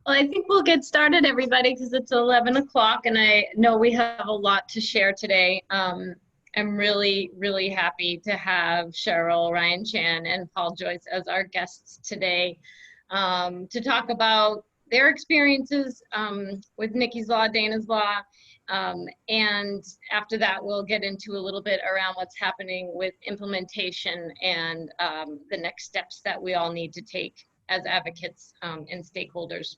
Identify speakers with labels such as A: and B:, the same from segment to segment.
A: Well, I think we'll get started, everybody, because it's 11 o'clock and I know we have a lot to share today. I'm really, really happy to have Cheryl, Ryan Chan, and Paul Joyce as our guests today to talk about their experiences with Nicky's Law, Dana's Law. And after that, we'll get into a little bit around what's happening with implementation and the next steps that we all need to take as advocates and stakeholders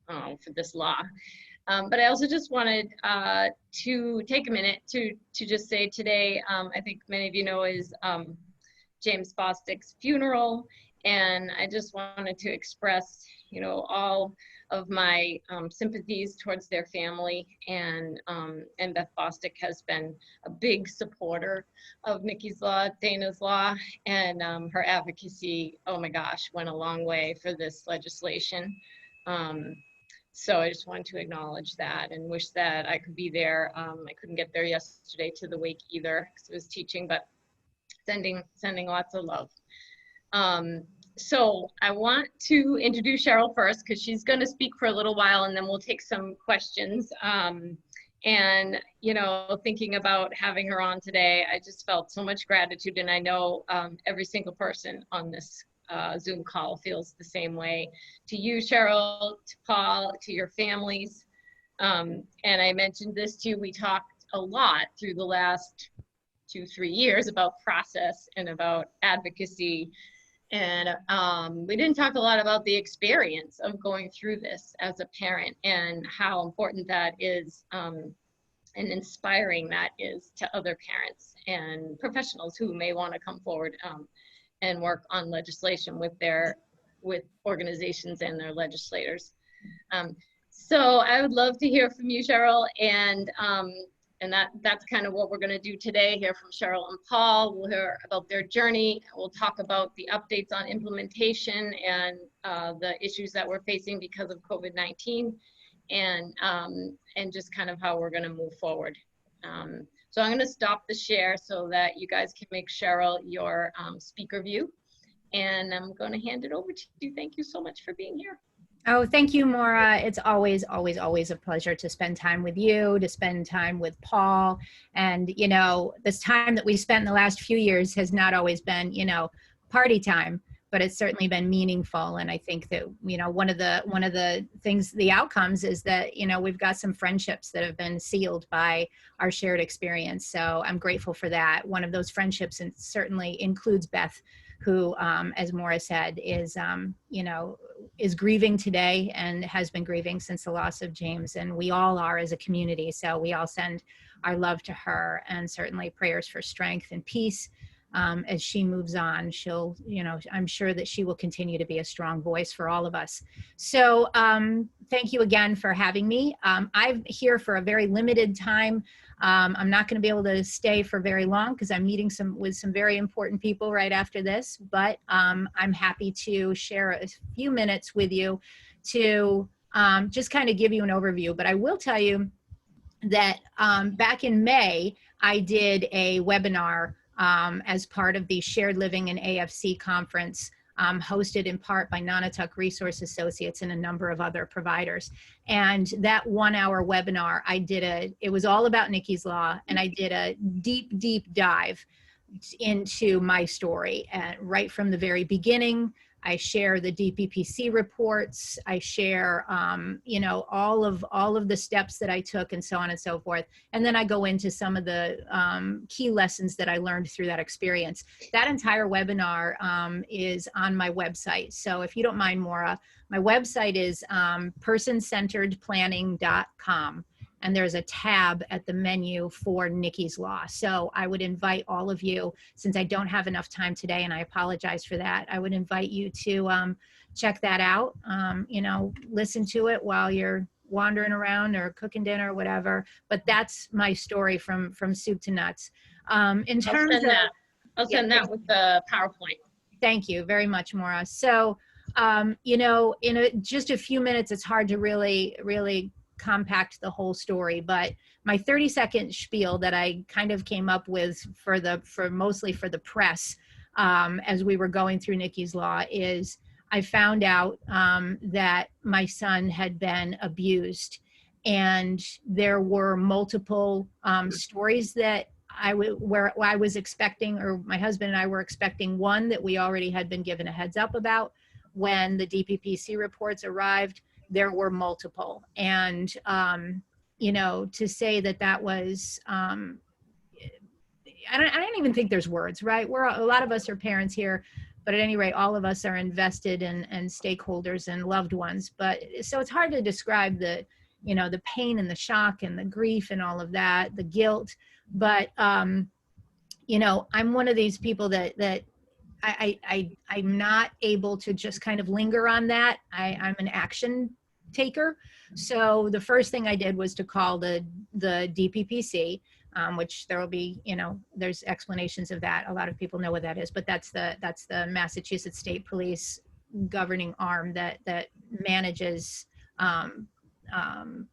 A: for this law. But I also just wanted to take a minute to just say today, I think many of you know, is James Bostic's funeral. And I just wanted to express, you know, all of my sympathies towards their family. And Beth Bostic has been a big supporter of Nicky's Law, Dana's Law, and her advocacy, oh my gosh, went a long way for this legislation. So I just wanted to acknowledge that and wish that I could be there. I couldn't get there yesterday to the wake either because I was teaching, but sending lots of love. So I want to introduce Cheryl first because she's going to speak for a little while and then we'll take some questions. And, you know, thinking about having her on today, I just felt so much gratitude, and I know every single person on this Zoom call feels the same way. To you, Cheryl, to Paul, to your families. And I mentioned this too, we talked a lot through the last 2-3 years about process and about advocacy. And we didn't talk a lot about the experience of going through this as a parent and how important that is and inspiring that is to other parents and professionals who may want to come forward and work on legislation with organizations and their legislators. So I would love to hear from you, Cheryl, and that's kind of what we're going to do today, hear from Cheryl and Paul. We'll hear about their journey. We'll talk about the updates on implementation and the issues that we're facing because of COVID-19 and just kind of how we're going to move forward. So I'm going to stop the share so that you guys can make Cheryl your speaker view. And I'm going to hand it over to you. Thank you so much for being here.
B: Oh, thank you, Maura. It's always, always, always a pleasure to spend time with you, to spend time with Paul. And, you know, this time that we spent in the last few years has not always been, you know, party time, but it's certainly been meaningful. And I think that, you know, one of the things, the outcomes is that, you know, we've got some friendships that have been sealed by our shared experience. So I'm grateful for that. One of those friendships and certainly includes Beth, who, as Maura said, is, you know, is grieving today and has been grieving since the loss of James. And we all are as a community. So we all send our love to her and certainly prayers for strength and peace. As she moves on, she'll, you know, I'm sure that she will continue to be a strong voice for all of us. So thank you again for having me. I'm here for a very limited time. I'm not going to be able to stay for very long because I'm meeting with some very important people right after this, but I'm happy to share a few minutes with you to just kind of give you an overview. But I will tell you that back in May, I did a webinar as part of the Shared Living and AFC conference, hosted in part by Nonotuck Resource Associates and a number of other providers. And that 1-hour webinar, it was all about Nicky's Law, and I did a deep, deep dive into my story. And right from the very beginning, I share the DPPC reports. I share, you know, all of the steps that I took and so on and so forth. And then I go into some of the key lessons that I learned through that experience. That entire webinar is on my website. So if you don't mind, Maura, my website is personcenteredplanning.com. And there's a tab at the menu for Nicky's Law. So I would invite all of you, since I don't have enough time today, and I apologize for that, I would invite you to check that out, you know, listen to it while you're wandering around or cooking dinner or whatever. But that's my story from soup to nuts. In terms of that,
A: I'll send that with the PowerPoint.
B: Thank you very much, Maura. So, you know, in just a few minutes, it's hard to really compact the whole story, but my 30-second spiel that I kind of came up with mostly for the press as we were going through Nicky's Law is I found out that my son had been abused, and there were multiple stories that where I was expecting, or my husband and I were expecting, one that we already had been given a heads up about. When the DPPC reports arrived, there were multiple. And, you know, to say that that was, I don't even think there's words, right? A lot of us are parents here, but at any rate, all of us are invested and stakeholders and loved ones. But so it's hard to describe the, you know, the pain and the shock and the grief and all of that, the guilt. But, you know, I'm one of these people that I'm not able to just kind of linger on that. I'm an action taker. So the first thing I did was to call the DPPC, which there will be, you know, there's explanations of that. A lot of people know what that is, but that's the Massachusetts State Police governing arm that manages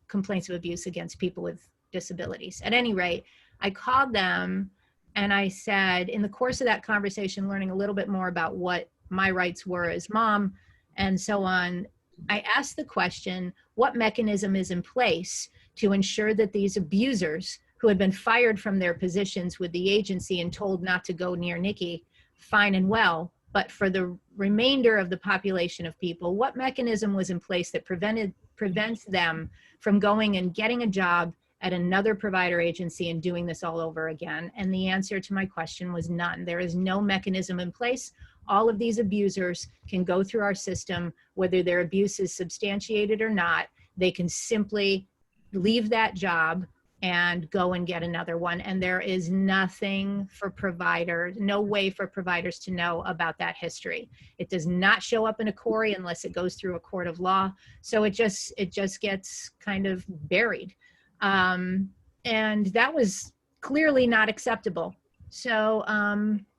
B: complaints of abuse against people with disabilities. At any rate, I called them and I said, in the course of that conversation, learning a little bit more about what my rights were as mom and so on, I asked the question, what mechanism is in place to ensure that these abusers who had been fired from their positions with the agency and told not to go near Nicky, fine and well, but for the remainder of the population of people, what mechanism was in place that prevents them from going and getting a job at another provider agency and doing this all over again? And the answer to my question was none. There is no mechanism in place. All of these abusers can go through our system, whether their abuse is substantiated or not. They can simply leave that job and go and get another one. And there is nothing for providers, no way for providers to know about that history. It does not show up in a query unless it goes through a court of law. So it just gets kind of buried. And that was clearly not acceptable. So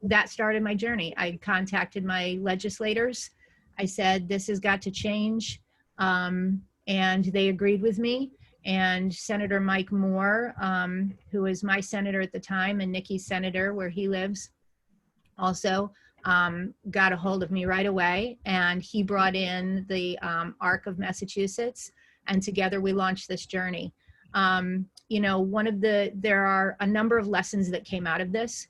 B: that started my journey. I contacted my legislators. I said, this has got to change. And they agreed with me. And Senator Mike Moore, who was my senator at the time and Nicky's senator where he lives, also got a hold of me right away. And he brought in the ARC of Massachusetts. And together we launched this journey. You know, there are a number of lessons that came out of this.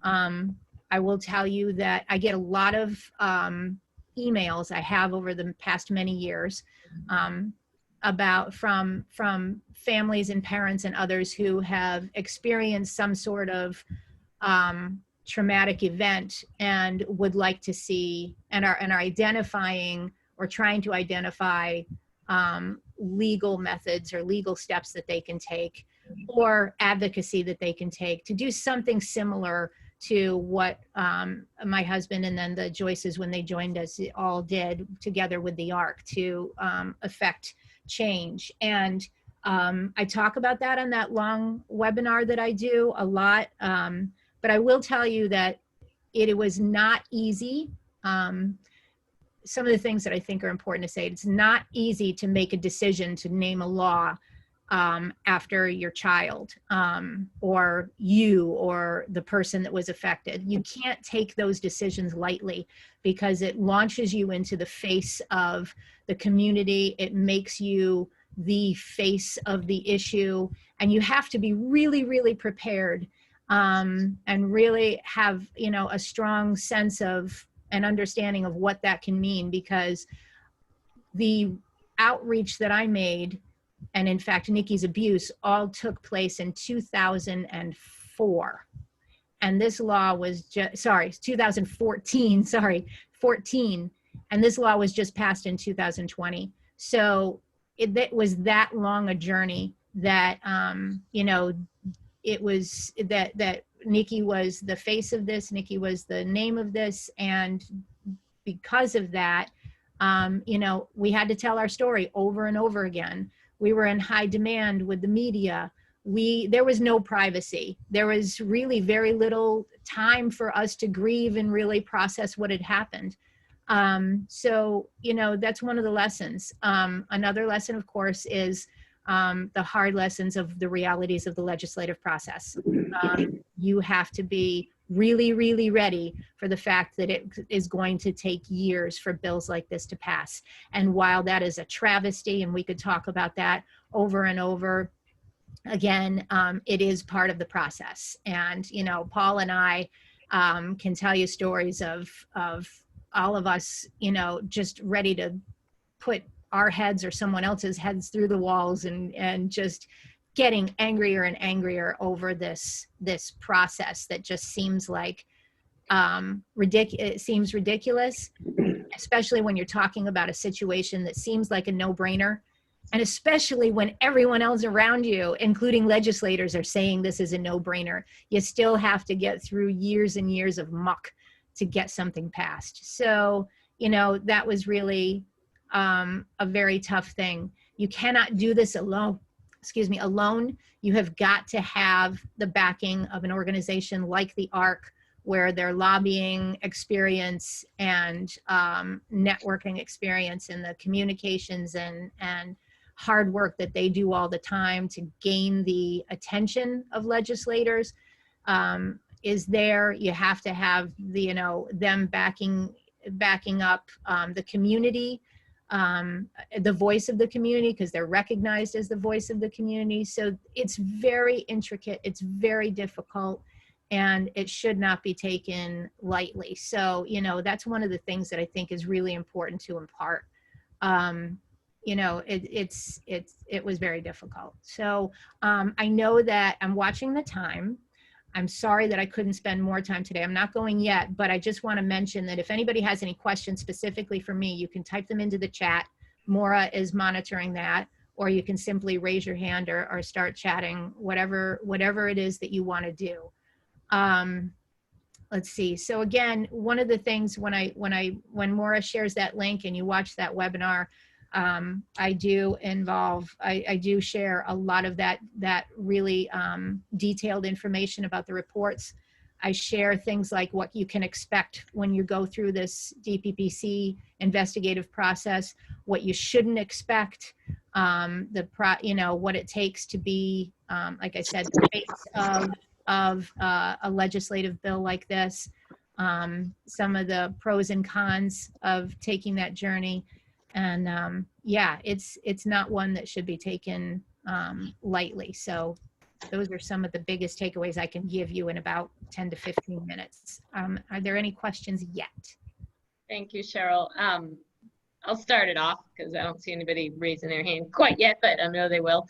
B: I will tell you that I get a lot of emails I have over the past many years about from families and parents and others who have experienced some sort of traumatic event and would like to see and are identifying or trying to identify legal methods or legal steps that they can take or advocacy that they can take to do something similar to what my husband and then the Joyces, when they joined us, all did together with the ARC to affect change. And I talk about that on that long webinar that I do a lot. But I will tell you that it was not easy. Some of the things that I think are important to say, it's not easy to make a decision to name a law after your child or you or the person that was affected. You can't take those decisions lightly because it launches you into the face of the community. It makes you the face of the issue, and you have to be really, really prepared and really have, you know, a strong sense of an understanding of what that can mean, because the outreach that I made, and in fact, Nicky's abuse, all took place in 2004. And this law was just, 2014, 14. And this law was just passed in 2020. So it was that long a journey that, you know, it was that Nicky was the face of this, Nicky was the name of this. And because of that, you know, we had to tell our story over and over again. We were in high demand with the media. There was no privacy. There was really very little time for us to grieve and really process what had happened. So, you know, that's one of the lessons. Another lesson, of course, is the hard lessons of the realities of the legislative process. You have to be really, really ready for the fact that it is going to take years for bills like this to pass. And while that is a travesty, and we could talk about that over and over again, it is part of the process. And, you know, Paul and I can tell you stories of all of us, you know, just ready to put our heads or someone else's heads through the walls, and just getting angrier and angrier over this process that just seems like it seems ridiculous, especially when you're talking about a situation that seems like a no-brainer, and especially when everyone else around you, including legislators, are saying this is a no-brainer. You still have to get through years and years of muck to get something passed. So, you know, that was really a very tough thing. You cannot do this alone. Alone. You have got to have the backing of an organization like the ARC, where their lobbying experience and networking experience and the communications and hard work that they do all the time to gain the attention of legislators is there. You have to have the, you know, them backing up the community, the voice of the community, because they're recognized as the voice of the community. So it's very intricate, it's very difficult, and it should not be taken lightly. So, you know, that's one of the things that I think is really important to impart. You know, it was very difficult. So I know that I'm watching the time. I'm sorry that I couldn't spend more time today. I'm not going yet, but I just want to mention that if anybody has any questions specifically for me, you can type them into the chat. Maura is monitoring that, or you can simply raise your hand or start chatting, whatever it is that you want to do. Let's see. So again, one of the things when Maura shares that link and you watch that webinar, I do share a lot of that really detailed information about the reports. I share things like what you can expect when you go through this DPPC investigative process, what you shouldn't expect, you know, what it takes to be, like I said, the face of a legislative bill like this, some of the pros and cons of taking that journey. And yeah, it's not one that should be taken lightly. So those are some of the biggest takeaways I can give you in about 10 to 15 minutes. Are there any questions yet?
A: Thank you, Cheryl. I'll start it off because I don't see anybody raising their hand quite yet, but I know they will.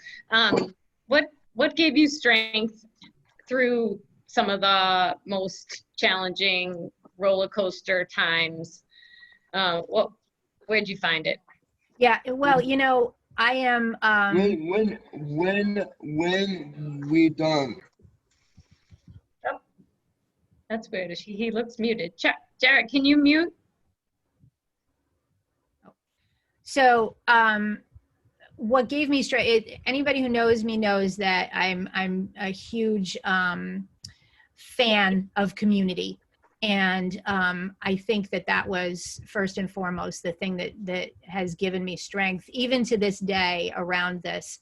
A: What gave you strength through some of the most challenging roller coaster times? Where'd you find it?
B: Yeah, well, you know, I am.
C: When we done?
A: Oh, that's weird. He looks muted. Jared, can you mute?
B: So, what gave me strength? Anybody who knows me knows that I'm a huge fan of community. And I think that was first and foremost the thing that has given me strength, even to this day around this.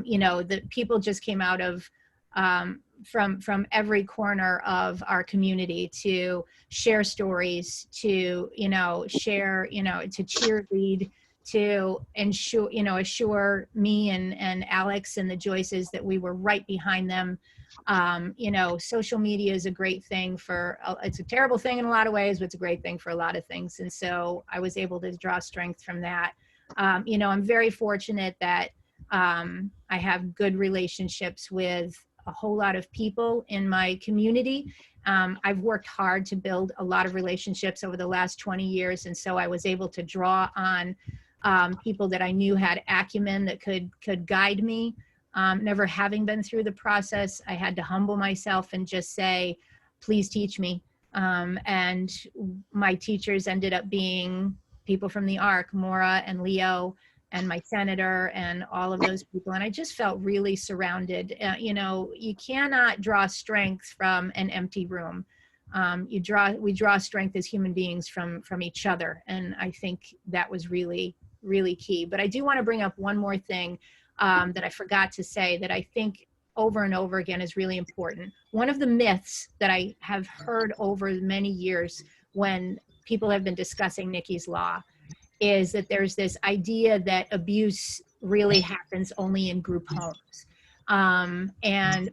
B: You know, the people just came out of from every corner of our community to share stories, to, you know, share, you know, to cheerlead, to ensure, you know, assure me and Alex and the Joyces that we were right behind them. You know, social media is a great thing for, it's a terrible thing in a lot of ways, but it's a great thing for a lot of things. And so I was able to draw strength from that. You know, I'm very fortunate that I have good relationships with a whole lot of people in my community. I've worked hard to build a lot of relationships over the last 20 years. And so I was able to draw on people that I knew had acumen that could guide me. Never having been through the process, I had to humble myself and just say, please teach me. And my teachers ended up being people from the ARC, Maura and Leo, and my senator and all of those people. And I just felt really surrounded. You know, you cannot draw strength from an empty room. We draw strength as human beings from each other. And I think that was really, really key. But I do want to bring up one more thing that I forgot to say, that I think over and over again is really important. One of the myths that I have heard over many years when people have been discussing Nicky's law is that there's this idea that abuse really happens only in group homes.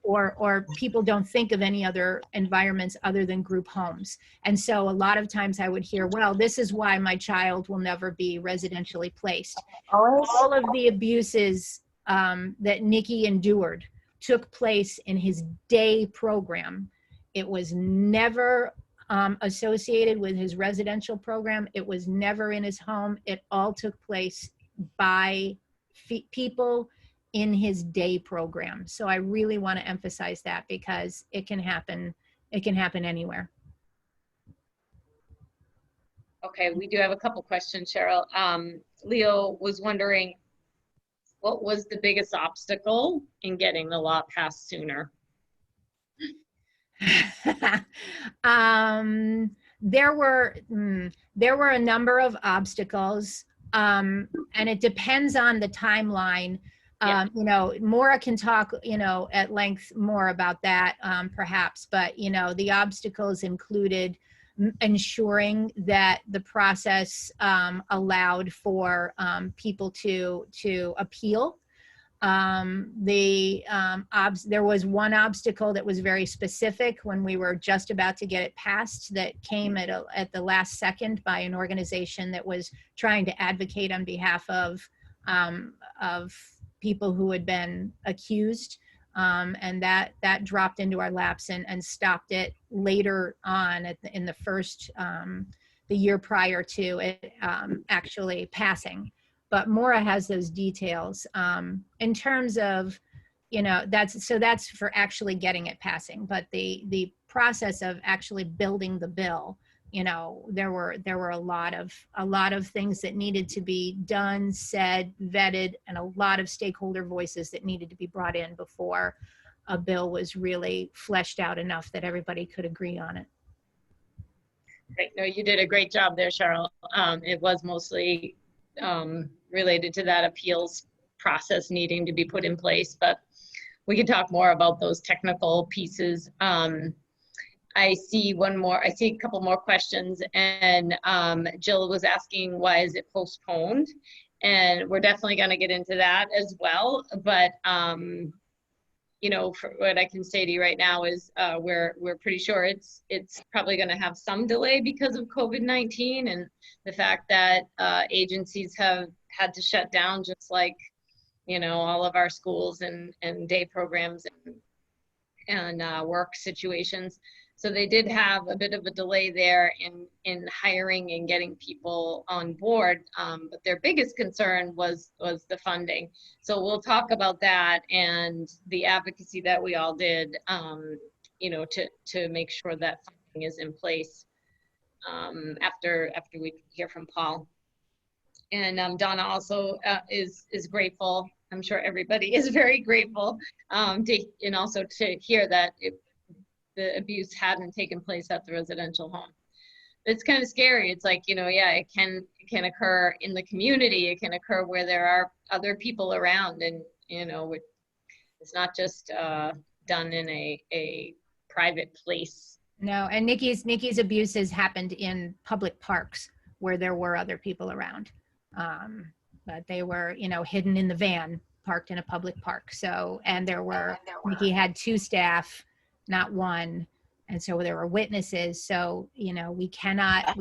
B: Or people don't think of any other environments other than group homes. And so a lot of times I would hear, well, this is why my child will never be residentially placed. All of the abuses that Nicky endured took place in his day program. It was never associated with his residential program. It was never in his home. It all took place by people in his day program. So I really want to emphasize that because it can happen anywhere.
A: Okay, we do have a couple questions, Cheryl. Leo was wondering, what was the biggest obstacle in getting the law passed sooner?
B: There were a number of obstacles, and it depends on the timeline. You know, Maura can talk, you know, at length more about that, perhaps, but, you know, the obstacles included ensuring that the process allowed for people to appeal. There was one obstacle that was very specific when we were just about to get it passed that came at the last second by an organization that was trying to advocate on behalf of people who had been accused, and that dropped into our laps and stopped it later on in the first the year prior to it actually passing. But Maura has those details in terms of, you know, that's for actually getting it passing. But the process of actually building the bill, you know, there were a lot of things that needed to be done, said, vetted, and a lot of stakeholder voices that needed to be brought in before a bill was really fleshed out enough that everybody could agree on it.
A: Great. No, you did a great job there, Cheryl. It was mostly related to that appeals process needing to be put in place, but we can talk more about those technical pieces. I see a couple more questions, and Jill was asking, why is it postponed? And we're definitely going to get into that as well. But you know, for what I can say to you right now is we're pretty sure it's probably going to have some delay because of COVID-19 and the fact that agencies have had to shut down, just like, you know, all of our schools and day programs and work situations. So they did have a bit of a delay there in hiring and getting people on board, but their biggest concern was the funding. So we'll talk about that and the advocacy that we all did, you know, to make sure that funding is in place after we hear from Paul. And Donna also is grateful. I'm sure everybody is very grateful, and also to hear that the abuse hadn't taken place at the residential home. It's kind of scary. It's like, you know, yeah, it can occur in the community. It can occur where there are other people around, and, you know, it's not just done in a private place.
B: No, and Nicky's abuses happened in public parks where there were other people around, but they were, you know, hidden in the van parked in a public park. So, and Nicky had 2 staff, not 1, and so there were witnesses. So, you know, we cannot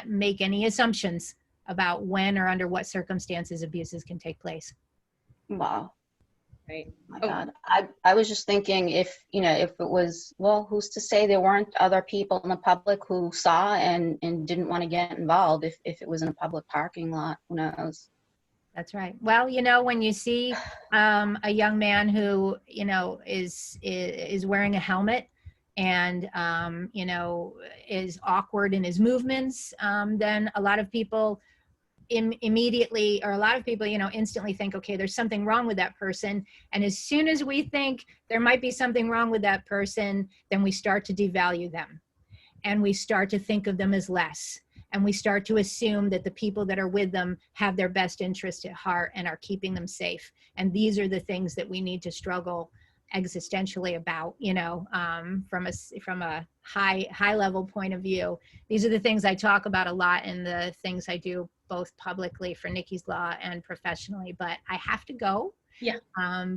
B: make any assumptions about when or under what circumstances abuses can take place.
D: Wow.
A: Right.
D: My God. I was just thinking, if, you know, if it was, well, who's to say there weren't other people in the public who saw and didn't want to get involved if it was in a public parking lot? Who knows?
B: That's right. Well, you know, when you see a young man who, you know, is wearing a helmet and, you know, is awkward in his movements, then a lot of people immediately, or a lot of people, you know, instantly think, okay, there's something wrong with that person. And as soon as we think there might be something wrong with that person, then we start to devalue them and we start to think of them as less. And we start to assume that the people that are with them have their best interest at heart and are keeping them safe. And these are the things that we need to struggle existentially about, from a high level point of view. These are the things I talk about a lot in the things I do both publicly for Nicky's Law and professionally, but I have to go.
A: Yeah.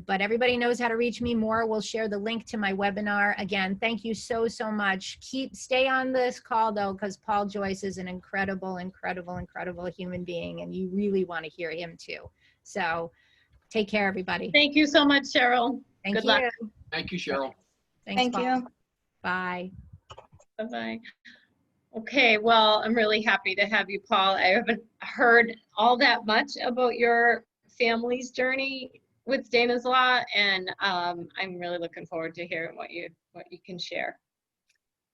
B: But everybody knows how to reach me. Maura will share the link to my webinar. Again, thank you so much. Stay on this call though, because Paul Joyce is an incredible human being, and you really want to hear him too. So take care, everybody.
A: Thank you so much, Cheryl.
B: Thank
A: Good
B: you.
A: luck.
E: Thank you, Cheryl.
B: Thanks,
D: Thank
B: Paul.
D: you.
B: Bye.
A: Bye-bye. Okay, well, I'm really happy to have you, Paul. I haven't heard all that much about your family's journey with Dana's Law, and I'm really looking forward to hearing what you can share.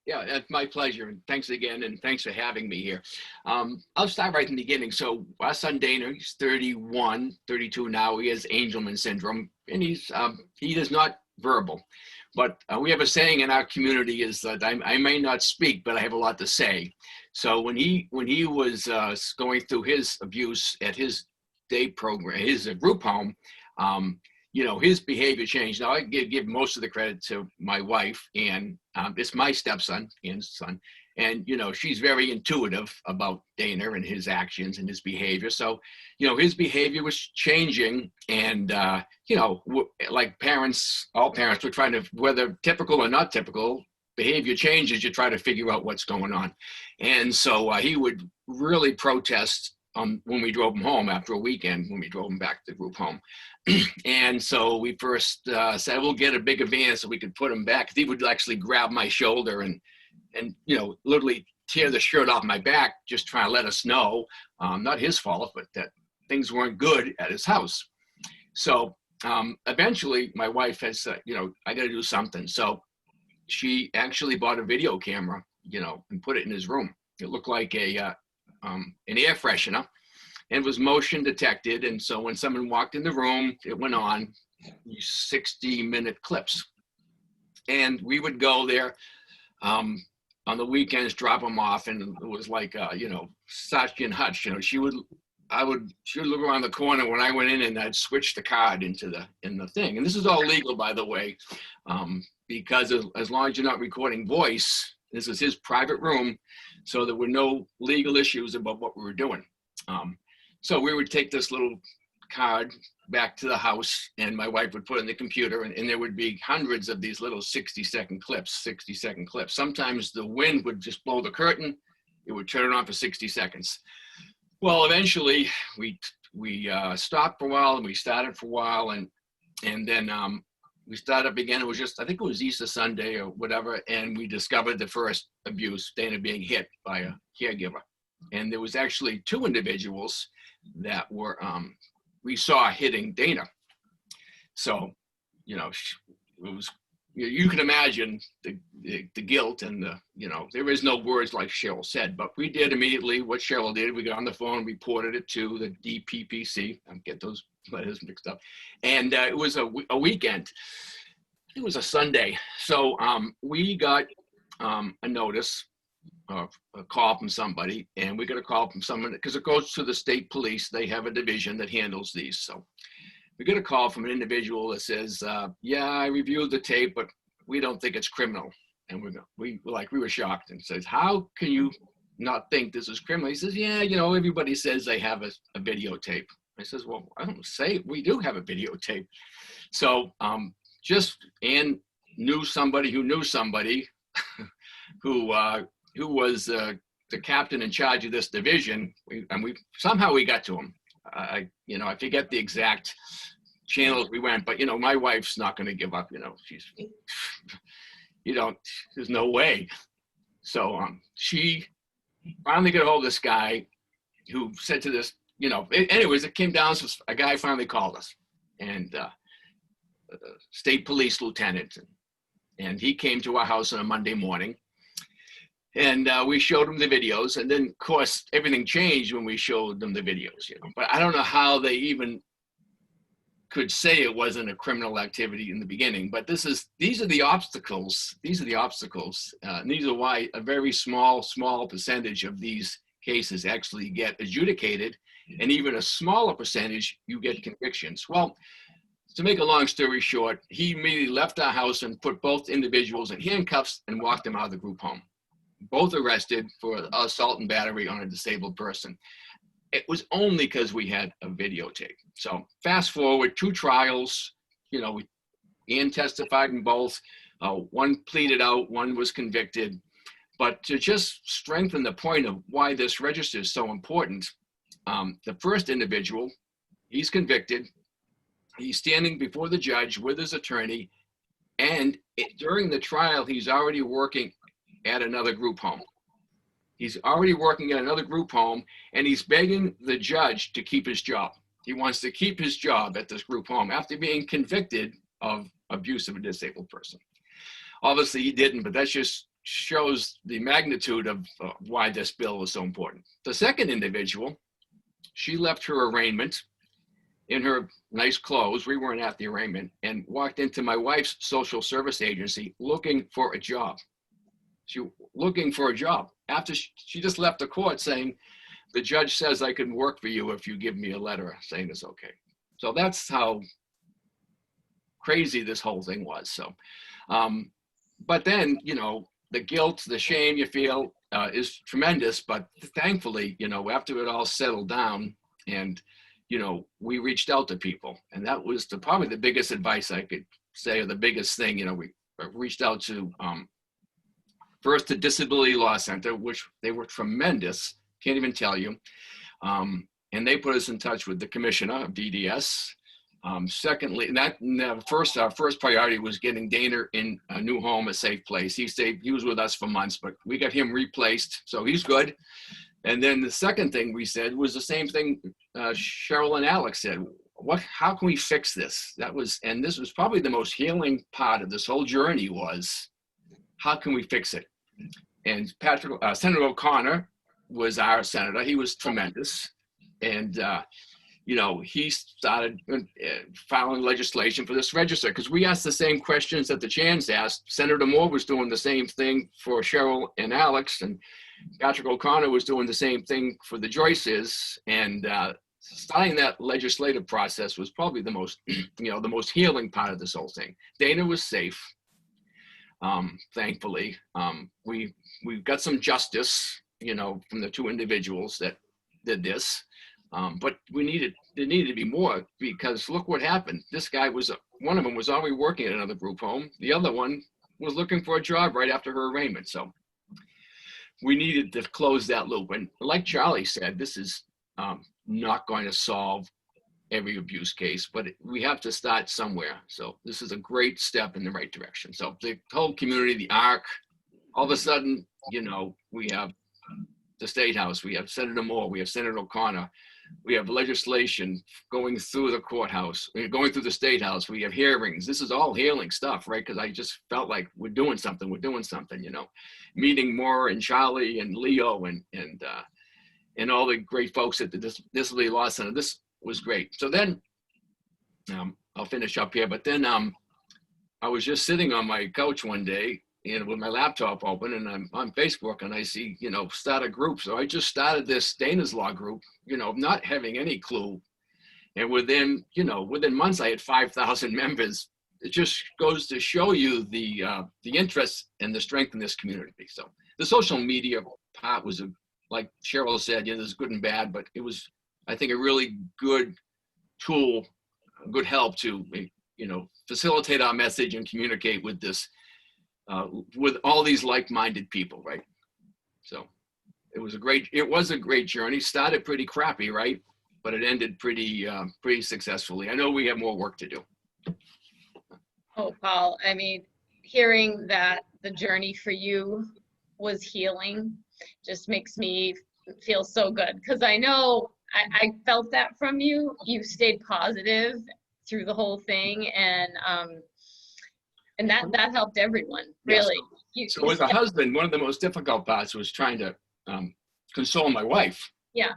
E: Yeah, it's my pleasure. And thanks again. And thanks for having me here. I'll start right in the beginning. So our son Dana, he's 31, 32 now. He has Angelman syndrome, and he is not verbal. But we have a saying in our community is that I may not speak, but I have a lot to say. So when he was going through his abuse at his day program, his group home, his behavior changed. Now I give most of the credit to my wife, and it's my stepson and son. And, she's very intuitive about Dana and his actions and his behavior. So, his behavior was changing, and, like parents, all parents were trying to, whether typical or not typical, behavior changes, you try to figure out what's going on. And so he would really protest when we drove him home after a weekend, when we drove him back to the group home. And so we first said, we'll get a bigger van so we could put him back. He would actually grab my shoulder and literally tear the shirt off my back, just trying to let us know, not his fault, but that things weren't good at his house. So eventually my wife had said, I got to do something. So she actually bought a video camera, and put it in his room. It looked like an air freshener, and was motion detected. And so when someone walked in the room, it went on 60-minute clips. And we would go there on the weekends, drop them off, and it was like, Sachi and Hutch. She would look around the corner when I went in, and I'd switch the card in the thing. And this is all legal, by the way, because as long as you're not recording voice, this is his private room, so there were no legal issues about what we were doing. So we would take this little card back to the house, and my wife would put it in the computer, and there would be hundreds of these little 60-second clips. Sometimes the wind would just blow the curtain. It would turn it on for 60 seconds. Well, eventually we stopped for a while, and we started for a while, and then we started up again. It was just, I think it was Easter Sunday or whatever, and we discovered the first abuse, Dana being hit by a caregiver. And there was actually two individuals that were we saw hitting Dana. So, it was, you can imagine the guilt and there is no words like Cheryl said, but we did immediately what Cheryl did. We got on the phone, reported it to the DPPC. I get those letters mixed up. And it was a weekend. It was a Sunday. So we got a notice, a call from somebody, and we got a call from someone, because it goes to the state police. They have a division that handles these. So we got a call from an individual that says, yeah, I reviewed the tape, but we don't think it's criminal. And we were shocked, and says, how can you not think this is criminal? He says, yeah, everybody says they have a videotape. I says, well, I don't say we do have a videotape. So Ann knew somebody who knew somebody who was the captain in charge of this division, and we somehow got to him. I forget the exact channels we went, but my wife's not going to give up. She's, there's no way. So she finally got a hold of this guy who said to this, anyways, it came down, so a guy finally called us, and state police lieutenant, and he came to our house on a Monday morning. And we showed them the videos, and then, of course, everything changed when we showed them the videos. But I don't know how they even could say it wasn't a criminal activity in the beginning. But these are the obstacles. These are the obstacles. And these are why a very small percentage of these cases actually get adjudicated, and even a smaller percentage you get convictions. Well, To make a long story short, he immediately left our house and put both individuals in handcuffs and walked them out of the group home. Both arrested for assault and battery on a disabled person. It was only because we had a videotape. So fast forward, 2 trials, Ann testified in both. One pleaded out, one was convicted. But to just strengthen the point of why this register is so important, the first individual, he's convicted. He's standing before the judge with his attorney, and during the trial, he's already working at another group home. He's already working at another group home, and he's begging the judge to keep his job. He wants to keep his job at this group home after being convicted of abuse of a disabled person. Obviously, he didn't, but that just shows the magnitude of why this bill was so important. The second individual, she left her arraignment in her nice clothes, we weren't at the arraignment, and walked into my wife's social service agency looking for a job. She looking for a job after she just left the court saying, the judge says I can work for you if you give me a letter saying it's okay. So that's how crazy this whole thing was. So, but then, the guilt, the shame you feel is tremendous, but thankfully, after it all settled down and we reached out to people, and that was probably the biggest advice I could say, or the biggest thing. We reached out to first the Disability Law Center, which they were tremendous, can't even tell you, and they put us in touch with the commissioner of DDS. Secondly, our first priority was getting Dana in a new home, a safe place. He was with us for months, but we got him replaced, so he's good. And then the second thing we said was the same thing Cheryl and Alex said. How can we fix this? And this was probably the most healing part of this whole journey was, how can we fix it? And Senator O'Connor was our senator. He was tremendous. And, he started filing legislation for this register, because we asked the same questions that the Chans asked. Senator Moore was doing the same thing for Cheryl and Alex, and Patrick O'Connor was doing the same thing for the Joyces, and starting that legislative process was probably the most, the most healing part of this whole thing. Dana was safe, thankfully. We got some justice, from the 2 individuals that did this, but there needed to be more, because look what happened. This guy one of them was already working at another group home. The other one was looking for a job right after her arraignment. So we needed to close that loop. And like Charlie said, this is not going to solve every abuse case, but we have to start somewhere. So this is a great step in the right direction. So the whole community, the ARC, all of a sudden, we have the State House, we have Senator Moore, we have Senator O'Connor, we have legislation going through the courthouse, we're going through the State House, we have hearings. This is all healing stuff, right? Because I just felt like we're doing something, meeting Maura and Charlie and Leo and all the great folks at the Disability Law Center. This was great. So then, I'll finish up here, but then I was just sitting on my couch one day and with my laptop open, and I'm on Facebook, and I see, start a group. So I just started this Dana's Law group, not having any clue. And within months, I had 5,000 members. It just goes to show you the interest and the strength in this community. So the social media part was, like Cheryl said, there's good and bad, but it was, I think, a really good tool, a good help to, facilitate our message and communicate with this, with all these like-minded people, right? So it was a great journey. Started pretty crappy, right? But it ended pretty successfully. I know we have more work to do.
A: Oh, Paul, hearing that the journey for you was healing just makes me feel so good, because I know I felt that from you. You stayed positive through the whole thing, and that helped everyone, really.
E: Yes. So as a husband, one of the most difficult parts was trying to console my wife.
A: Yeah.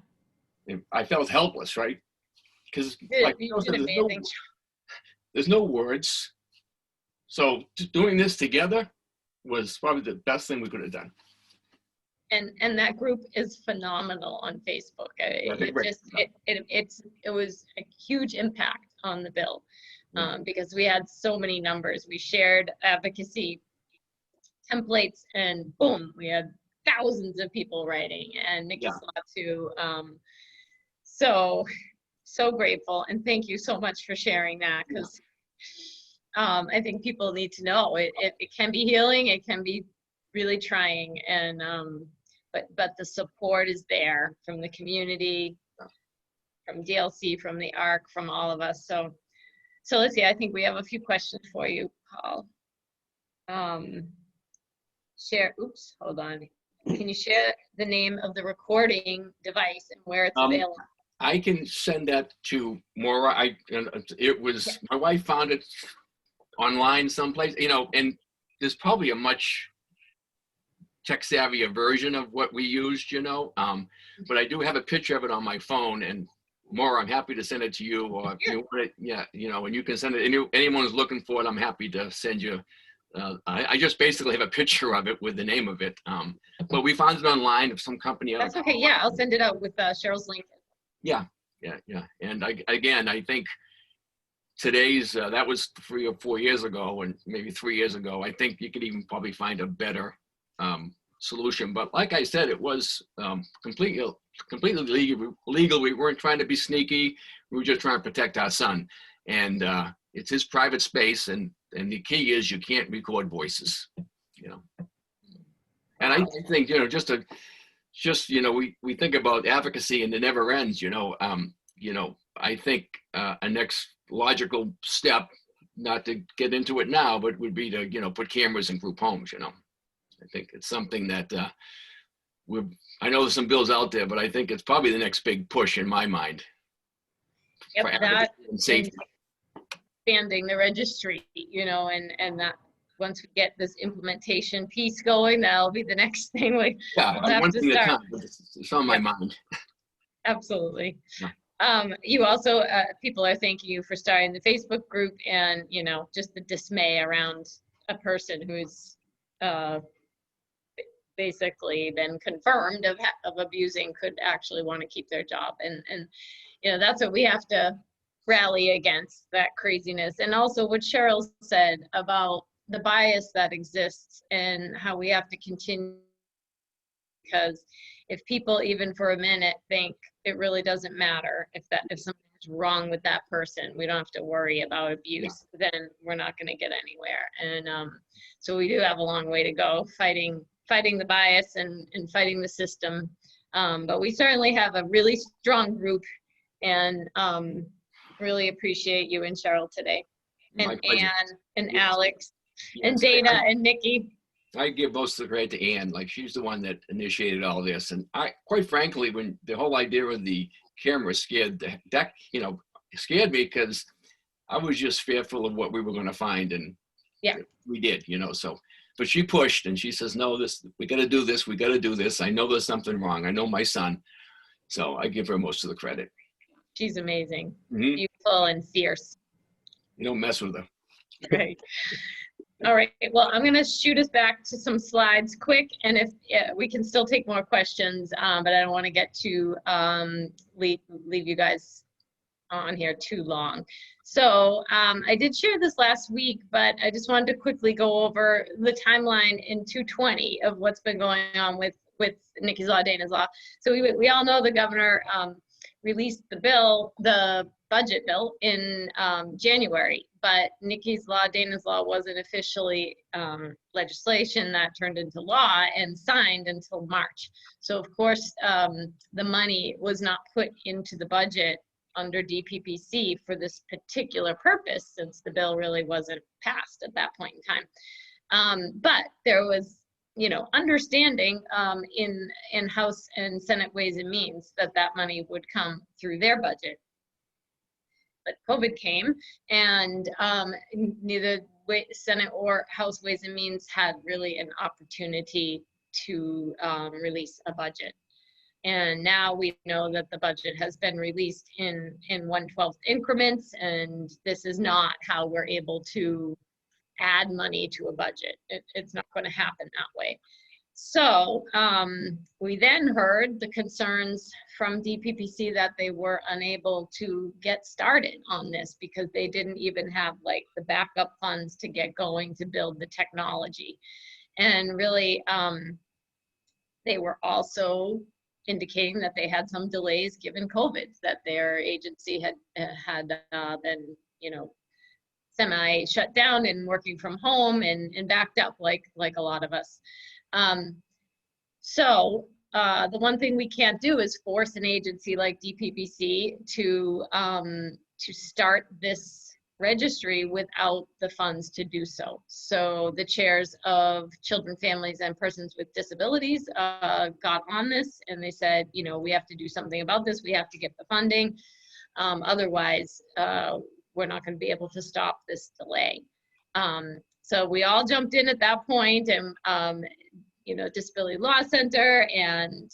E: I felt helpless, right? Because there's no words. So doing this together was probably the best thing we could have done.
A: And that group is phenomenal on Facebook. It was a huge impact on the bill. because we had so many numbers. We shared advocacy templates, and boom, we had thousands of people writing, and Nicky saw too. So grateful, and thank you so much for sharing that, because I think people need to know it can be healing, it can be really trying, and but the support is there from the community, from DLC, from the ARC, from all of us. So let's see, I think we have a few questions for you, Paul. Oops, hold on. Can you share the name of the recording device and where it's available?
E: I can send that to Maura. It was, my wife found it online someplace, and there's probably a much tech savvier version of what we used, but I do have a picture of it on my phone, and Maura, I'm happy to send it to you, or if you want it, and you can send it. Anyone who's looking for it, I'm happy to send you. I just basically have a picture of it with the name of it, but we found it online of some company.
A: That's okay. Yeah, I'll send it out with Cheryl's link.
E: Yeah. And I think today's, that was 3 or 4 years ago, and maybe 3 years ago. I think you could even probably find a better solution. But like I said, it was completely legal. We weren't trying to be sneaky. We were just trying to protect our son. And it's his private space. And the key is you can't record voices, And I think, we think about advocacy and it never ends, I think a next logical step, not to get into it now, but would be to, put cameras in group homes, I think it's something that I know there's some bills out there, but I think it's probably the next big push in my mind.
A: Yep, that and safety. Expanding the registry, and that once we get this implementation piece going, that'll be the next thing. We'll have to start.
E: It's on my mind.
A: Absolutely. Yeah. You also, people are thanking you for starting the Facebook group, and just the dismay around a person who's basically been confirmed of abusing could actually want to keep their job, and that's what we have to rally against, that craziness. And also what Cheryl said about the bias that exists and how we have to continue, because if people even for a minute think it really doesn't matter if something is wrong with that person, we don't have to worry about abuse, then we're not going to get anywhere. And so we do have a long way to go fighting the bias and fighting the system, but we certainly have a really strong group, and really appreciate you and Cheryl today, and Anne and Alex and Dana and Nicky.
E: I give most of the credit to Anne. Like, she's the one that initiated all this, and I, quite frankly, when the whole idea of the camera scared me, because I was just fearful of what we were going to find, and we did, so. But she pushed, and she says, no, we got to do this. We got to do this. I know there's something wrong. I know my son. So I give her most of the credit.
A: She's amazing, beautiful and fierce.
E: You don't mess with her.
A: Right. All right. Well, I'm going to shoot us back to some slides quick, and if we can still take more questions, but I don't want to get too leave you guys on here too long. So I did share this last week, but I just wanted to quickly go over the timeline in 220 of what's been going on with Nicky's Law, Dana's Law. So we all know the governor released the budget bill in January, but Nicky's Law, Dana's Law wasn't officially legislation that turned into law and signed until March. So of course, the money was not put into the budget under DPPC for this particular purpose, since the bill really wasn't passed at that point in time. But there was, understanding in House and Senate Ways and Means that money would come through their budget. But COVID came, and neither Senate or House Ways and Means had really an opportunity to release a budget. And now we know that the budget has been released in 1/12 increments, and this is not how we're able to add money to a budget. It's not going to happen that way. So we then heard the concerns from DPPC that they were unable to get started on this because they didn't even have like the backup funds to get going to build the technology. And really, they were also indicating that they had some delays given COVID, that their agency had been, you know, semi shut down and working from home and backed up like a lot of us. So the one thing we can't do is force an agency like DPPC to start this registry without the funds to do so. So the chairs of Children, Families, and Persons with Disabilities got on this, and they said, you know, we have to do something about this. We have to get the funding. Otherwise, we're not going to be able to stop this delay. So we all jumped in at that point, and you know, Disability Law Center and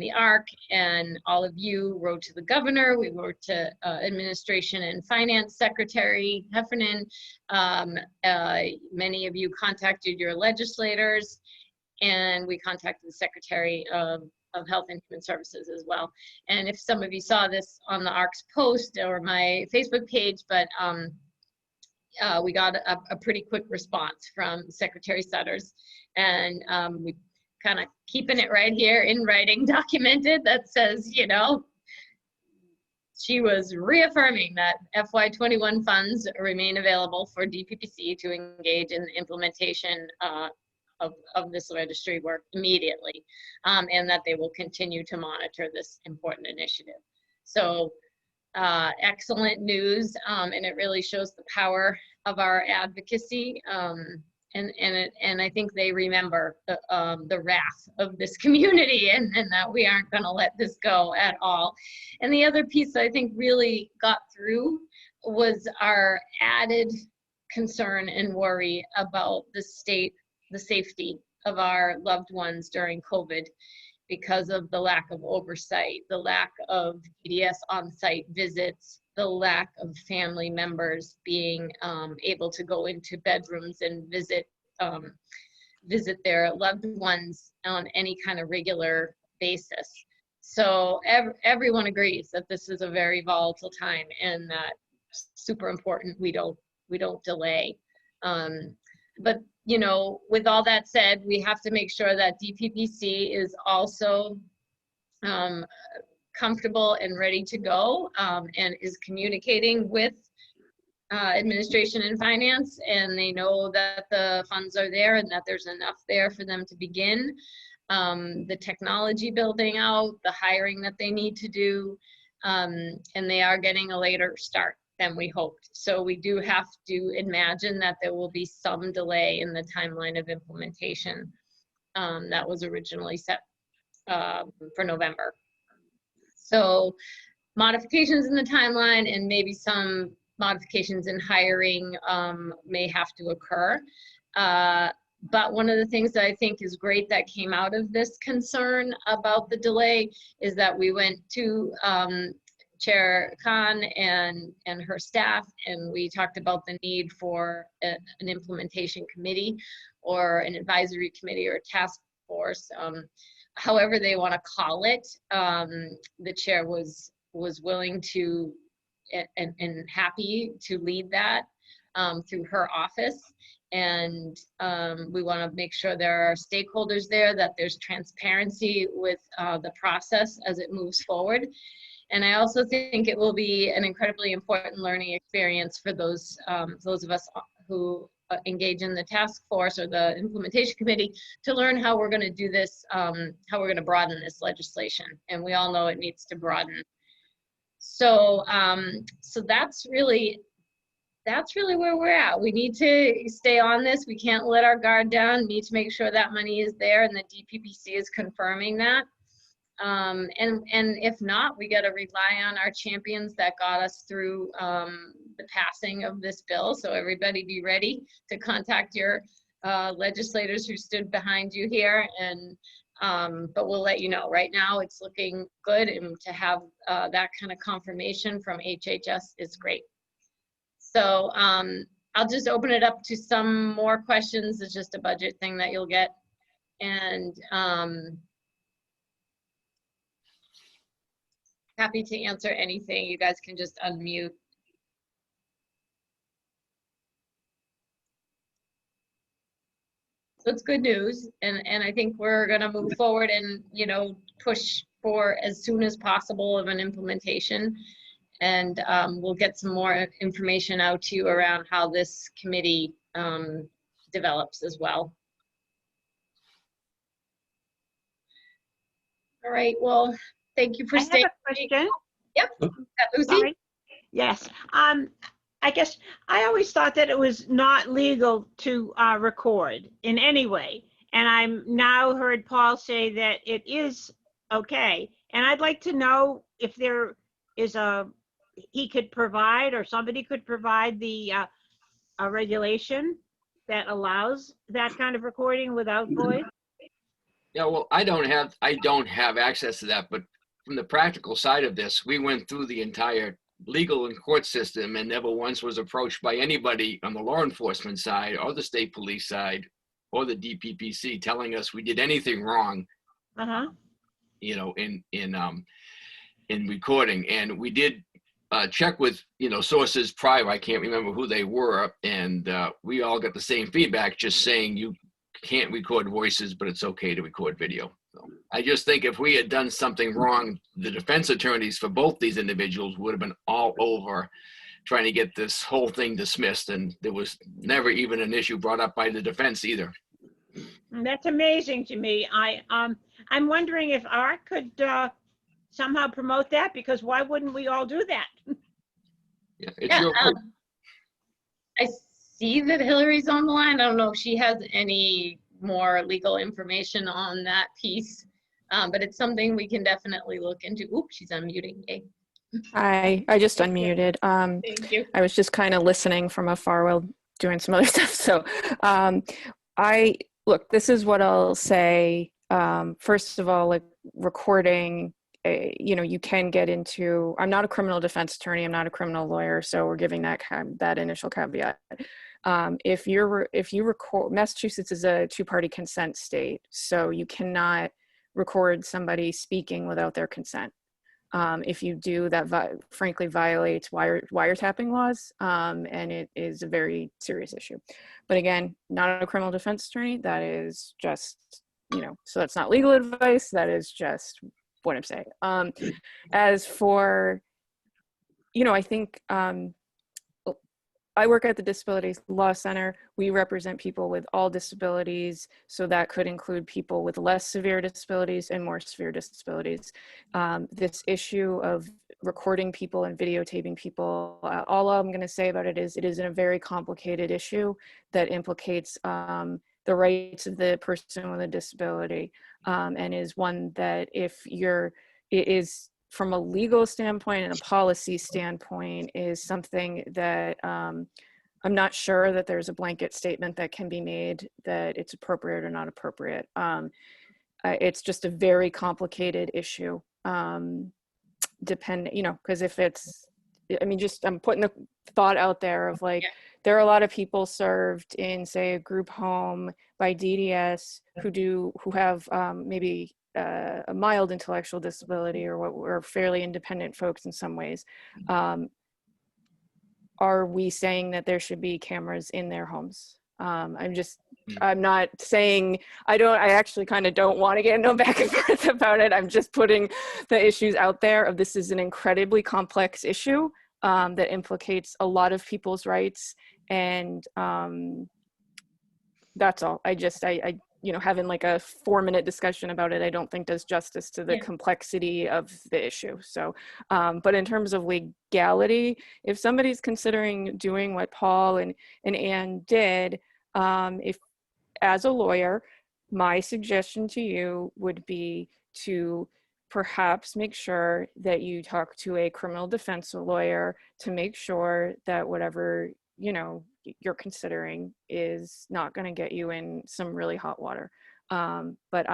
A: the ARC and all of you wrote to the governor. We wrote to Administration and Finance Secretary Heffernan. Many of you contacted your legislators, and we contacted the Secretary of Health and Human Services as well. And if some of you saw this on the ARC's post or my Facebook page, but we got a pretty quick response from Secretary Sutters, and we kind of keeping it right here in writing, documented, that says, you know, she was reaffirming that FY21 funds remain available for DPPC to engage in the implementation of this registry work immediately, and that they will continue to monitor this important initiative. So excellent news, and it really shows the power of our advocacy. And I think they remember the wrath of this community, and that we aren't going to let this go at all. And the other piece that I think really got through was our added concern and worry about the safety of our loved ones during COVID, because of the lack of oversight, the lack of DDS on-site visits, the lack of family members being able to go into bedrooms and visit their loved ones on any kind of regular basis. So everyone agrees that this is a very volatile time, and that super important we don't delay. But you know, with all that said, we have to make sure that DPPC is also comfortable and ready to go, and is communicating with Administration and Finance, and they know that the funds are there and that there's enough there for them to begin the technology building out, the hiring that they need to do, and they are getting a later start than we hoped. So we do have to imagine that there will be some delay in the timeline of implementation that was originally set for November. So modifications in the timeline and maybe some modifications in hiring may have to occur. But one of the things that I think is great that came out of this concern about the delay is that we went to Chair Khan and her staff, and we talked about the need for an implementation committee or an advisory committee or a task force, however they want to call it. The chair was willing to and happy to lead that through her office. And we want to make sure there are stakeholders there, that there's transparency with the process as it moves forward. And I also think it will be an incredibly important learning experience for those of us who engage in the task force or the implementation committee to learn how we're going to do this, how we're going to broaden this legislation. And we all know it needs to broaden. So, so that's really where we're at. We need to stay on this. We can't let our guard down. We need to make sure that money is there, and the DPPC is confirming that. And if not, we got to rely on our champions that got us through the passing of this bill. So everybody be ready to contact your legislators who stood behind you here. And but we'll let you know. Right now it's looking good, and to have that kind of confirmation from HHS is great. So I'll just open it up to some more questions. It's just a budget thing that you'll get And happy to answer anything. You guys can just unmute. So it's good news, and I think we're going to move forward and, you know, push for as soon as possible of an implementation. And we'll get some more information out to you around how this committee develops as well. All right, well, thank you for staying.
F: I have a question.
A: Yep, Lucy?
F: Sorry. Yes. I guess I always thought that it was not legal to record in any way. And I'm now heard Paul say that it is okay. And I'd like to know if there is he could provide, or somebody could provide the a regulation that allows that kind of recording without voice.
E: Yeah, well, I don't have access to that, but from the practical side of this, we went through the entire legal and court system and never once was approached by anybody on the law enforcement side or the state police side or the DPPC telling us we did anything wrong, you know, in recording. And we did check with, you know, sources prior. I can't remember who they were, and we all got the same feedback, just saying you can't record voices, but it's okay to record video. So I just think if we had done something wrong, the defense attorneys for both these individuals would have been all over trying to get this whole thing dismissed, and there was never even an issue brought up by the defense either.
F: That's amazing to me. I'm wondering if ARC could somehow promote that, because why wouldn't we all do that?
E: Yeah, it's your
A: I see that Hillary's on the line. I don't know if she has any more legal information on that piece, but it's something we can definitely look into. Oops, she's unmuting. Yay.
G: I just unmuted.
A: Thank you.
G: I was just kind of listening from afar while doing some other stuff. So look, this is what I'll say. First of all, like recording, you know, you can get into, I'm not a criminal defense attorney, I'm not a criminal lawyer, so we're giving that initial caveat. If you record, Massachusetts is a two-party consent state, so you cannot record somebody speaking without their consent. If you do, that frankly violates wiretapping laws, and it is a very serious issue. But again, not a criminal defense attorney, that is just, you know, so that's not legal advice, that is just what I'm saying. As for, you know, I think I work at the Disabilities Law Center. We represent people with all disabilities, so that could include people with less severe disabilities and more severe disabilities. This issue of recording people and videotaping people, all I'm going to say about it is a very complicated issue that implicates the rights of the person with a disability, and is one that it is from a legal standpoint and a policy standpoint is something that I'm not sure that there's a blanket statement that can be made that it's appropriate or not appropriate. It's just a very complicated issue, you know, because if it's, I mean, just I'm putting the thought out there of like, there are a lot of people served in, say, a group home by DDS who have maybe a mild intellectual disability, or what we're fairly independent folks in some ways. Are we saying that there should be cameras in their homes? I'm not saying, I actually kind of don't want to get no back and forth about it. I'm just putting the issues out there of this is an incredibly complex issue that implicates a lot of people's rights. And that's all. I you know, having like a 4-minute discussion about it, I don't think does justice to the complexity of the issue. So, but in terms of legality, if somebody's considering doing what Paul and Anne did, if as a lawyer, my suggestion to you would be to perhaps make sure that you talk to a criminal defense lawyer to make sure that whatever, you know, you're considering is not going to get you in some really hot water. But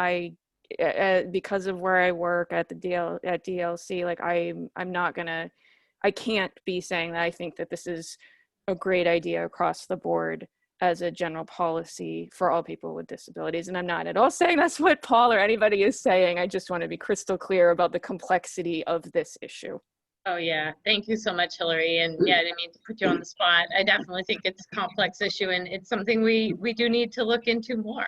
G: because of where I work at the DLC, like I can't be saying that I think that this is a great idea across the board as a general policy for all people with disabilities. And I'm not at all saying that's what Paul or anybody is saying. I just want to be crystal clear about the complexity of this issue.
A: Oh yeah, thank you so much, Hillary. And yeah, I didn't mean to put you on the spot. I definitely think it's a complex issue, and it's something we do need to look into more.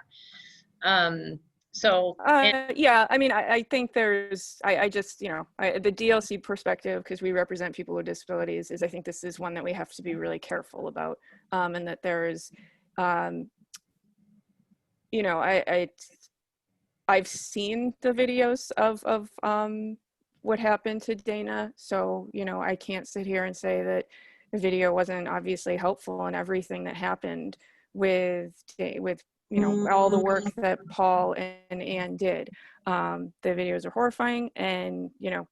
G: Yeah, I mean, I think there's, I just, you know, the DLC perspective, because we represent people with disabilities, is I think this is one that we have to be really careful about, and that there's, you know, I've seen the videos of what happened to Dana, so, you know, I can't sit here and say that the video wasn't obviously helpful in everything that happened with you know, all the work that Paul and Ann did. The videos are horrifying, and, you know,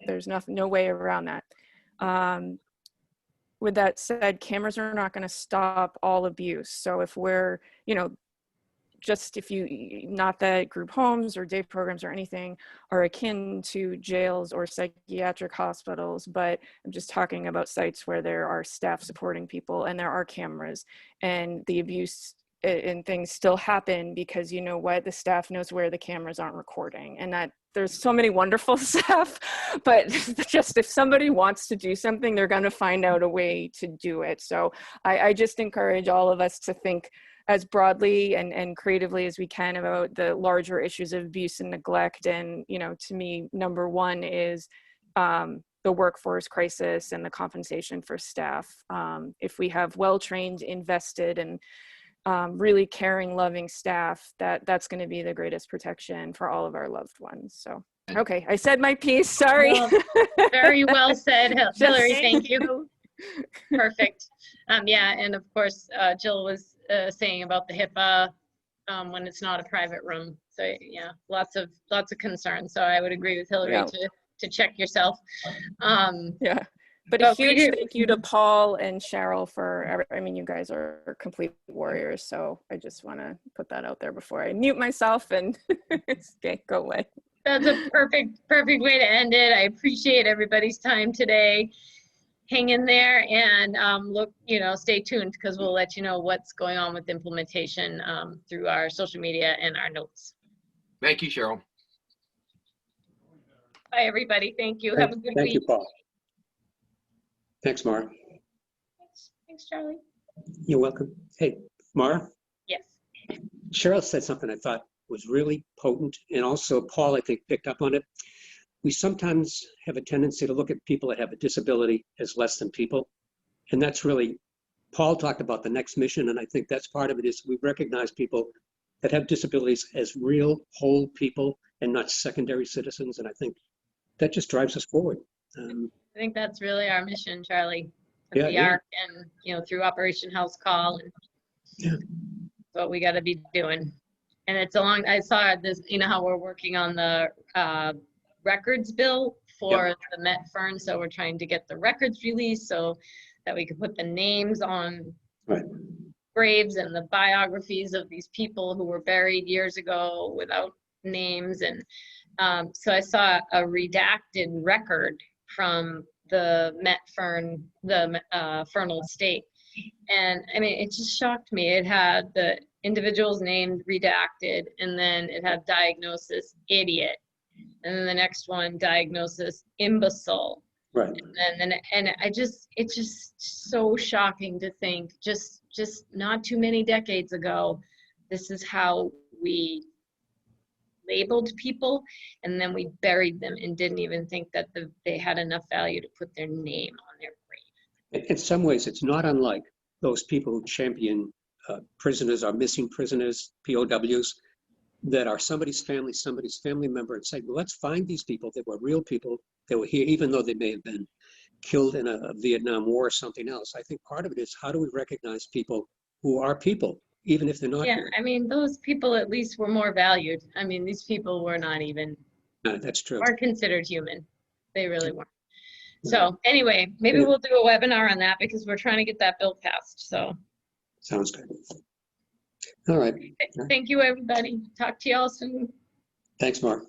G: there's no way around that. With that said, cameras are not going to stop all abuse. So if we're, you know, not that group homes or day programs or anything are akin to jails or psychiatric hospitals, but I'm just talking about sites where there are staff supporting people and there are cameras, and the abuse and things still happen because, you know what, the staff knows where the cameras aren't recording, and that there's so many wonderful staff, but just if somebody wants to do something, they're going to find out a way to do it. So I just encourage all of us to think as broadly and creatively as we can about the larger issues of abuse and neglect. And, you know, to me, number one is the workforce crisis and the compensation for staff. If we have well-trained, invested, and really caring, loving staff, that's going to be the greatest protection for all of our loved ones. So, okay, I said my piece, sorry.
A: Well, very well said, Hillary, thank you. Perfect. Yeah, and of course, Jill was saying about the HIPAA when it's not a private room. So yeah, lots of concerns. So I would agree with Hillary to check yourself.
G: Yeah. But a huge thank you to Paul and Cheryl for, I mean, you guys are complete warriors. So I just want to put that out there before I mute myself and go away.
A: That's a perfect way to end it. I appreciate everybody's time today. Hang in there and look, you know, stay tuned, because we'll let you know what's going on with implementation through our social media and our notes.
E: Thank you, Cheryl.
A: Bye, everybody. Thank you. Have a good week.
H: Thank you, Paul. Thanks, Maura.
A: Thanks, Charlie.
H: You're welcome. Hey, Maura?
A: Yes.
H: Cheryl said something I thought was really potent, and also Paul, I think, picked up on it. We sometimes have a tendency to look at people that have a disability as less than people. And that's really, Paul talked about the next mission, and I think that's part of it, is we recognize people that have disabilities as real, whole people and not secondary citizens. And I think that just drives us forward.
A: I think that's really our mission, Charlie.
H: Yeah,
A: the ARC and, you know, through Operation House Call, and what we got to be doing. And it's along, I saw this, you know, how we're working on the records bill for the Met Fern. So we're trying to get the records released so that we could put the names on graves and the biographies of these people who were buried years ago without names. And so I saw a redacted record from the Met Fern, the Fernald State. And I mean, it just shocked me. It had the individual's name redacted, and then it had diagnosis idiot. And then the next one, diagnosis imbecile.
H: Right.
A: And it's just so shocking to think, just not too many decades ago, this is how we labeled people, and then we buried them and didn't even think that they had enough value to put their name on their grave.
H: In some ways, it's not unlike those people who champion prisoners or missing prisoners, POWs, that are somebody's family member, and say, well, let's find these people that were real people that were here, even though they may have been killed in a Vietnam War or something else. I think part of it is, how do we recognize people who are people, even if they're not here?
A: I mean, those people at least were more valued. I mean, these people were not even,
H: that's true,
A: weren't considered human. They really weren't. So anyway, maybe we'll do a webinar on that, because we're trying to get that bill passed. So
H: sounds good. All right.
A: Thank you, everybody. Talk to you all soon.
H: Thanks, Mark.